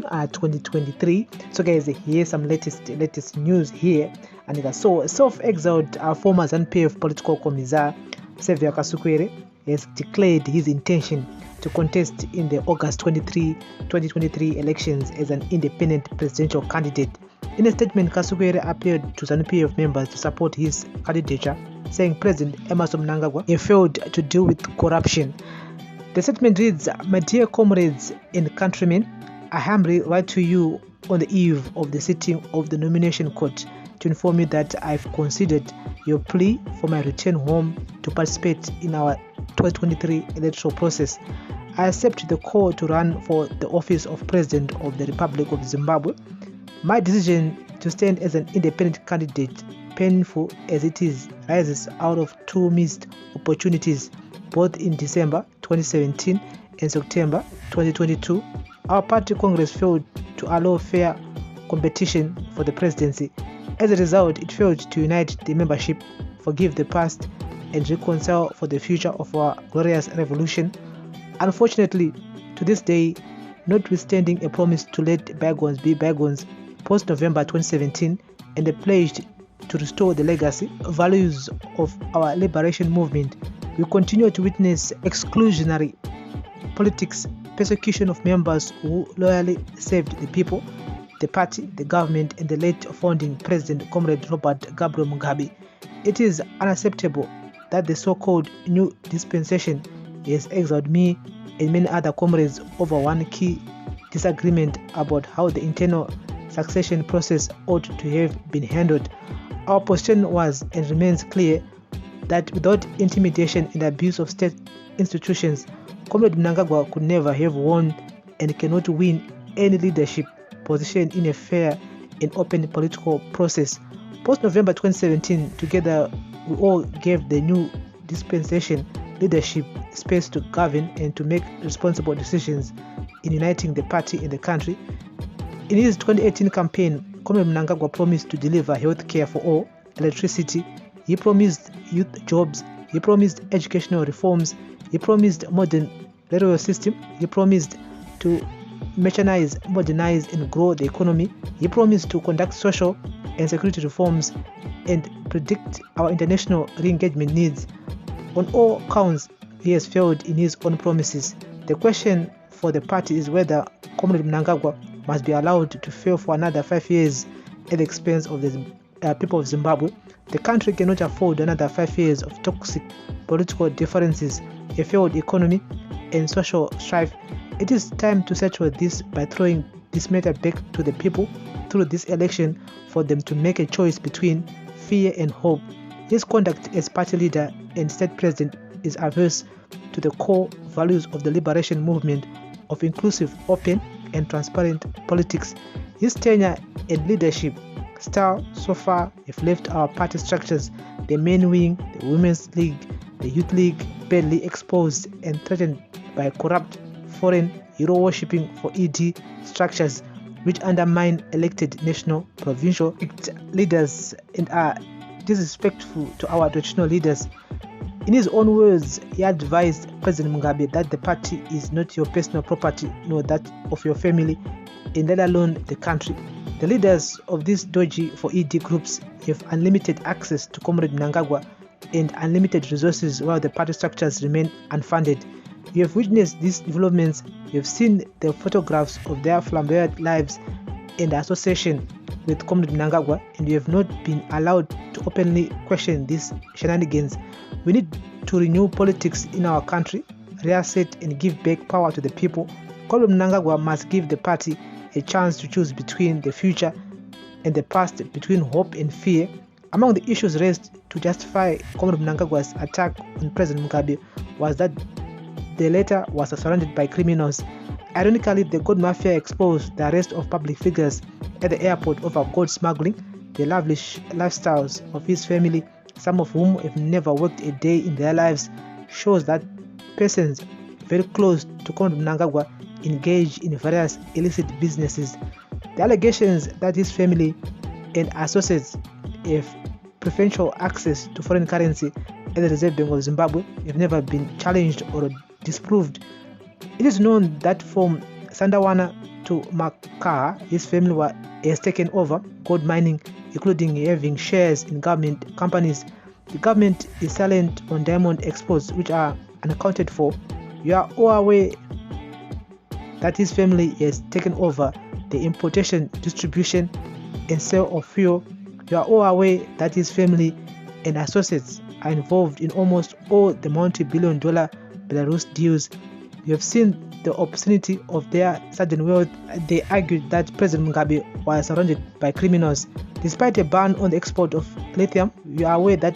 2023. So guys, here's some latest news here. And so self-exiled former Zanu political commissar Saviour Kasukuwere has declared his intention to contest in the August 2023 elections as an independent presidential candidate. In a statement, Kasukuwere appealed to Zanu members to support his candidature, saying President Emmerson Mnangagwa failed to deal with corruption. The statement reads, "My dear comrades and countrymen, I humbly write to you on the eve of the sitting of the nomination court to inform you that I've considered your plea for my return home to participate in our 2023 electoral process. I accept the call to run for the office of President of the Republic of Zimbabwe. My decision to stand as an independent candidate, painful as it is, rises out of two missed opportunities, both in December 2017 and September 2022. Our party Congress failed to allow fair competition for the presidency. As a result, it failed to unite the membership, forgive the past, and reconcile for the future of our glorious revolution. Unfortunately, to this day, notwithstanding a promise to let bygones be bygones post-November 2017 and a pledge to restore the legacy values of our liberation movement, we continue to witness exclusionary politics, persecution of members who loyally served the people, the party, the government, and the late founding President Comrade Robert Gabriel Mugabe. It is unacceptable that the so-called new dispensation has exiled me and many other comrades over one key disagreement about how the internal succession process ought to have been handled. Our position was and remains clear that without intimidation and abuse of state institutions, Comrade Mnangagwa could never have won and cannot win any leadership position in a fair and open political process. Post-November 2017, together we all gave the new dispensation leadership space to govern and to make responsible decisions in uniting the party and the country. In his 2018 campaign, Comrade Mnangagwa promised to deliver health care for all, electricity, he promised youth jobs, he promised educational reforms, he promised modern railway system, he promised to mechanize, modernize and grow the economy, he promised to conduct social and security reforms and predict our international re-engagement needs. On all counts, he has failed in his own promises. The question for the party is whether Comrade Mnangagwa must be allowed to fail for another 5 years at the expense of the people of Zimbabwe. The country cannot afford another 5 years of toxic political differences, a failed economy, and social strife. It is time to settle this by throwing this matter back to the people through this election for them to make a choice between fear and hope. His conduct as party leader and state president is averse to the core values of the liberation movement of inclusive, open, and transparent politics. His tenure and leadership style so far have left our party structures, the main wing, the women's league, the youth league, badly exposed and threatened by corrupt, foreign, hero-worshipping for ED structures which undermine elected national, provincial leaders and are disrespectful to our traditional leaders. In his own words, he advised President Mugabe that the party is not your personal property nor that of your family, and let alone the country. The leaders of these dodgy for ED groups have unlimited access to Comrade Mnangagwa and unlimited resources while the party structures remain unfunded. We have witnessed these developments, we have seen the photographs of their flamboyant lives and association with Comrade Mnangagwa, and we have not been allowed to openly question these shenanigans. We need to renew politics in our country, reasset and give back power to the people. Comrade Mnangagwa must give the party a chance to choose between the future and the past, between hope and fear. Among the issues raised to justify Comrade Mnangagwa's attack on President Mugabe was that the latter was surrounded by criminals. Ironically, the gold mafia exposed the arrest of public figures at the airport over gold smuggling, the lavish lifestyles of his family, some of whom have never worked a day in their lives, shows that persons very close to Comrade Mnangagwa engage in various illicit businesses. The allegations that his family and associates have preferential access to foreign currency at the Reserve Bank of Zimbabwe have never been challenged or disproved. It is known that from Sandawana to Makah, his family has taken over gold mining, including having shares in government companies. The government is silent on diamond exports, which are unaccounted for. You are all aware that his family has taken over the importation, distribution, and sale of fuel. You are all aware that his family and associates are involved in almost all the multi-billion-dollar Belarus deals. You have seen the obscenity of their sudden wealth. They argued that President Mugabe was surrounded by criminals. Despite a ban on the export of lithium, you are aware that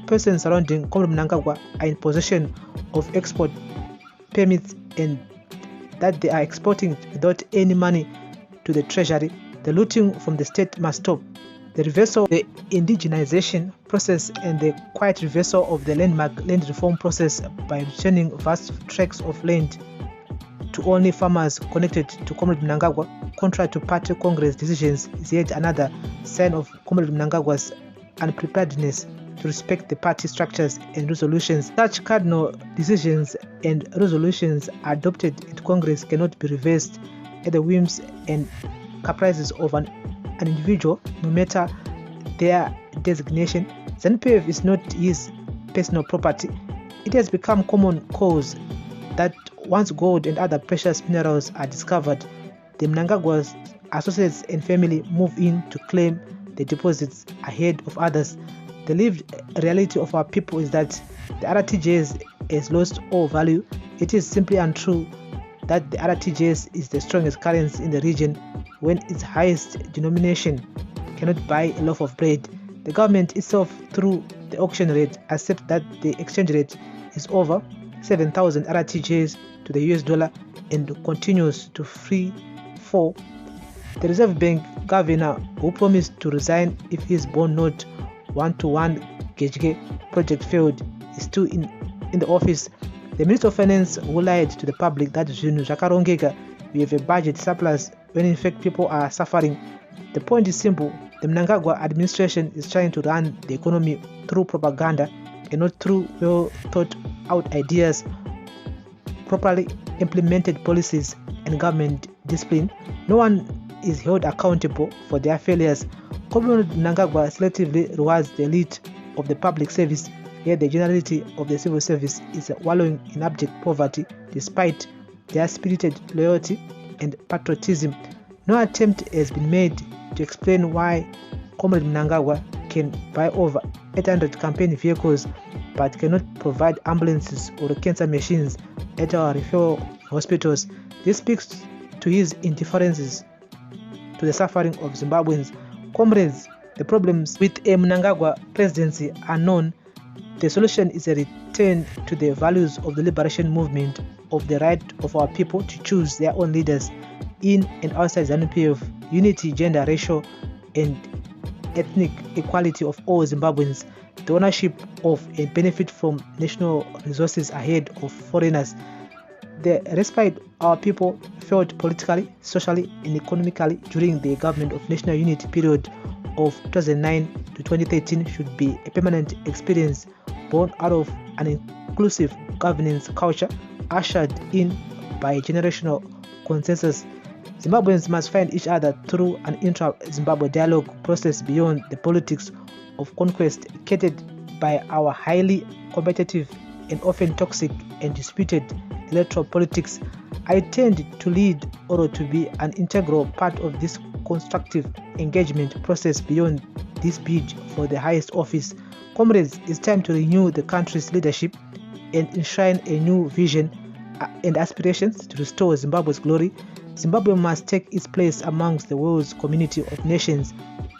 persons surrounding Comrade Mnangagwa are in possession of export permits and that they are exporting without any money to the treasury. The looting from the state must stop. The reversal of the indigenization process and the quiet reversal of the landmark land reform process by returning vast tracts of land to only farmers connected to Comrade Mnangagwa, contrary to party congress decisions, is yet another sign of Comrade Mnangagwa's unpreparedness to respect the party structures and resolutions. Such cardinal decisions and resolutions adopted at Congress cannot be reversed at the whims and caprices of an individual, no matter their designation. ZANU-PF is not his personal property. It has become common cause that once gold and other precious minerals are discovered, the Mnangagwa's associates and family move in to claim the deposits ahead of others. The lived reality of our people is that the RTGS has lost all value. It is simply untrue that the RTGS is the strongest currency in the region when its highest denomination cannot buy a loaf of bread. The government itself, through the auction rate, accepts that the exchange rate is over 7,000 RTGS to the US dollar and continues to free fall. The Reserve Bank governor, who promised to resign if his bond note 1-to-1 Gejge project failed, is still in the office. The Minister of Finance, who lied to the public that Zanu, we have a budget surplus when in fact people are suffering. The point is simple. The Mnangagwa administration is trying to run the economy through propaganda and not through well thought out ideas, properly implemented policies, and government discipline. No one is held accountable for their failures. Comrade Mnangagwa selectively rewards the elite of the public service, yet the generality of the civil service is wallowing in abject poverty despite their spirited loyalty and patriotism. No attempt has been made to explain why Comrade Mnangagwa can buy over 800 campaign vehicles but cannot provide ambulances or cancer machines at our referral hospitals. This speaks to his indifferences to the suffering of Zimbabweans. Comrades, the problems with a Mnangagwa presidency are known. The solution is a return to the values of the liberation movement, of the right of our people to choose their own leaders in and outside ZANU-PF, unity, gender, racial, and ethnic equality of all Zimbabweans, the ownership of and benefit from national resources ahead of foreigners. The respite our people felt politically, socially, and economically during the government of national unity period of 2009 to 2013 should be a permanent experience born out of an inclusive governance culture ushered in by a generational consensus. Zimbabweans must find each other through an intra-Zimbabwe dialogue process beyond the politics of conquest catered by our highly competitive and often toxic and disputed electoral politics. I tend to lead or to be an integral part of this constructive engagement process beyond this bid for the highest office. Comrades, it's time to renew the country's leadership and enshrine a new vision and aspirations to restore Zimbabwe's glory. Zimbabwe must take its place amongst the world's community of nations,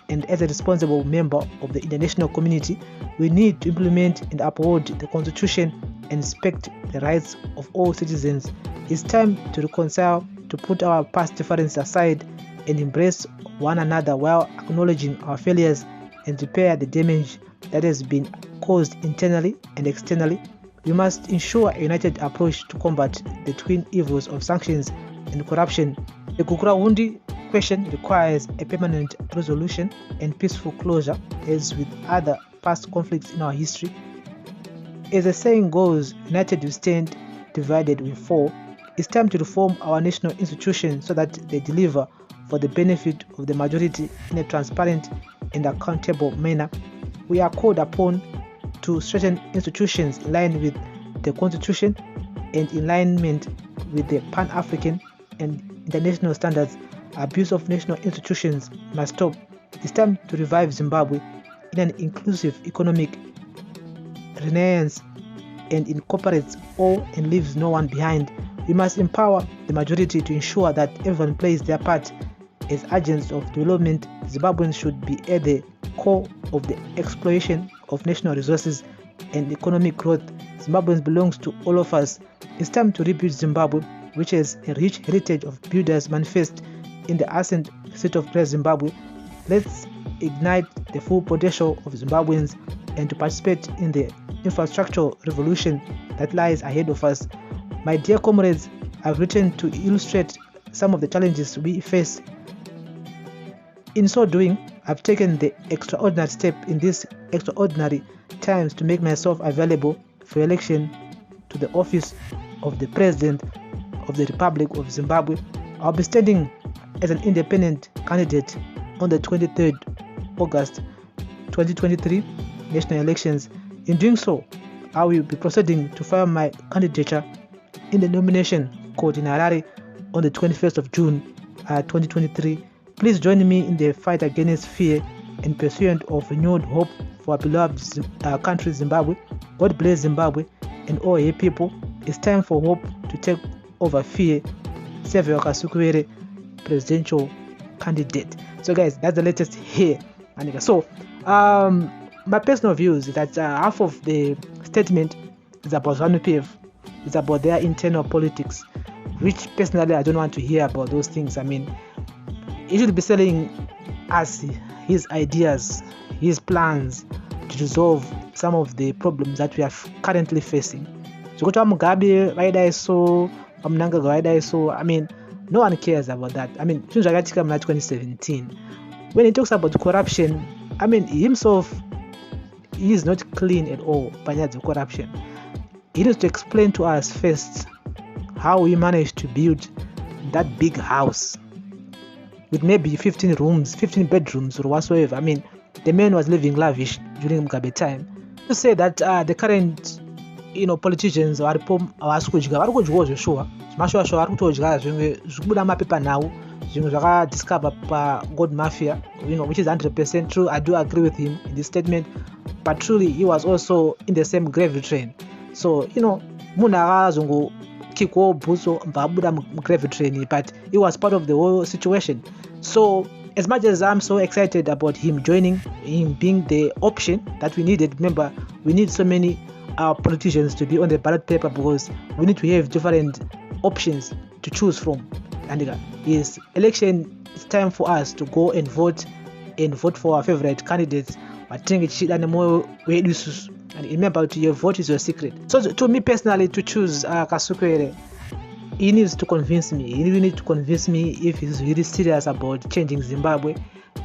and as a responsible member of the international community, we need to implement and uphold the Constitution and respect the rights of all citizens. It's time to reconcile, to put our past differences aside and embrace one another while acknowledging our failures and repair the damage that has been caused internally and externally. We must ensure a united approach to combat the twin evils of sanctions and corruption. The Gukurahundi question requires a permanent resolution and peaceful closure, as with other past conflicts in our history. As the saying goes, united we stand, divided we fall. It's time to reform our national institutions so that they deliver for the benefit of the majority in a transparent and accountable manner. We are called upon to strengthen institutions in line with the Constitution and in alignment with the Pan-African and international standards. Abuse of national institutions must stop. It's time to revive Zimbabwe in an inclusive economic renaissance and incorporates all and leaves no one behind. We must empower the majority to ensure that everyone plays their part as agents of development. Zimbabweans should be at the core of the exploitation of national resources and economic growth. Zimbabweans belongs to all of us. It's time to rebuild Zimbabwe, which has a rich heritage of builders manifest in the ascent state of Great Zimbabwe. Let's ignite the full potential of Zimbabweans and to participate in the infrastructural revolution that lies ahead of us. My dear comrades, I've written to illustrate some of the challenges we face. In so doing, I've taken the extraordinary step in these extraordinary times to make myself available for election to the office of the President of the Republic of Zimbabwe. I'll be standing as an independent candidate on the 23rd August 2023 national elections. In doing so, I will be proceeding to file my candidature in the nomination called in Harare on the 21st of June 2023. Please join me in the fight against fear and pursuit of renewed hope for our beloved country Zimbabwe. God bless Zimbabwe and all her people. It's time for hope to take over fear. Saviour Kasukuwere, presidential candidate. So guys, that's the latest here. So my personal views is that half of the statement is about Zanu. It's about their internal politics, which personally I don't want to hear about those things. I mean, he should be selling us his ideas, his plans to resolve some of the problems that we are currently facing. So Mugabe, I mean, no one cares about that. I mean, since 2017, when he talks about corruption, I mean, himself, he is not clean at all by the corruption. He needs to explain to us first how he managed to build that big house with maybe 15 rooms, 15 bedrooms or whatsoever. I mean, the man was living lavish during Mugabe time. To say that the current politicians are varikudya sure mashoasho vari kutodya zvimwe zvikubuda mapepa nhau zvimwe zvakadiscover pagold mafia, which is 100% true. I do agree with him in this statement, but truly he was also in the same gravy train. So munhu akazongokikwawo bhutso mbabuda mugravy train, but he was part of the whole situation. So as much as I'm so excited about him joining, him being the option that we needed, remember we need so many politicians to be on the ballot paper because we need to have different options to choose from. And yes, election, it's time for us to go and vote for our favorite candidates. And remember, your vote is your secret. So to me personally, to choose Kasukuwere, he needs to convince me. He really needs to convince me if he's really serious about changing Zimbabwe,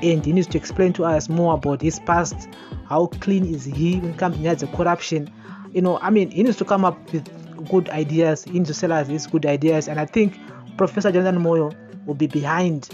and he needs to explain to us more about his past. How clean is he when it comes to the corruption? I mean, he needs to come up with good ideas. He needs to sell us these good ideas, and I think Professor Jonathan Moyo will be behind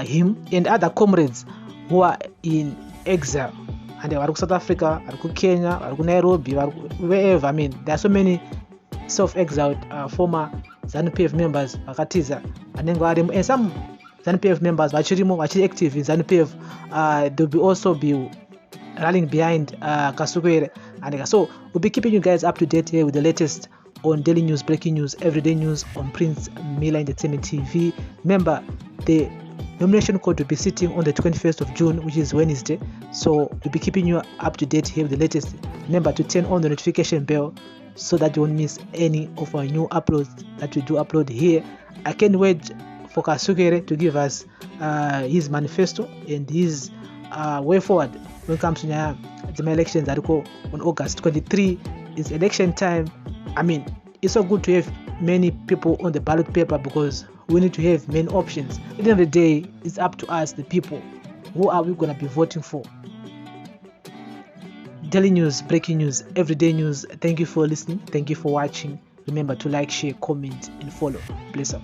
him and other comrades who are in exile. And they are South Africa, Kenya, Nairobi, wherever. I mean, there are so many self-exiled former Zanu members, and some Zanu members actually active in Zanu. They'll also be rallying behind Kasukuwere. And so we'll be keeping you guys up to date here with the latest on daily news, breaking news, everyday news on Prince Miller Entertainment TV. Remember, the nomination code will be sitting on the 21st of June, which is Wednesday. So we'll be keeping you up to date here with the latest. Remember to turn on the notification bell so that you won't miss any of our new uploads that we do upload here. I can't wait for Kasukuwere to give us his manifesto and his way forward when it comes to the elections that go on August 23. It's election time. I mean, it's so good to have many people on the ballot paper because we need to have many options. At the end of the day, it's up to us, the people. Who are we going to be voting for? Daily news, breaking news, everyday news. Thank you for listening. Thank you for watching. Remember to like, share, comment, and follow. Bless up.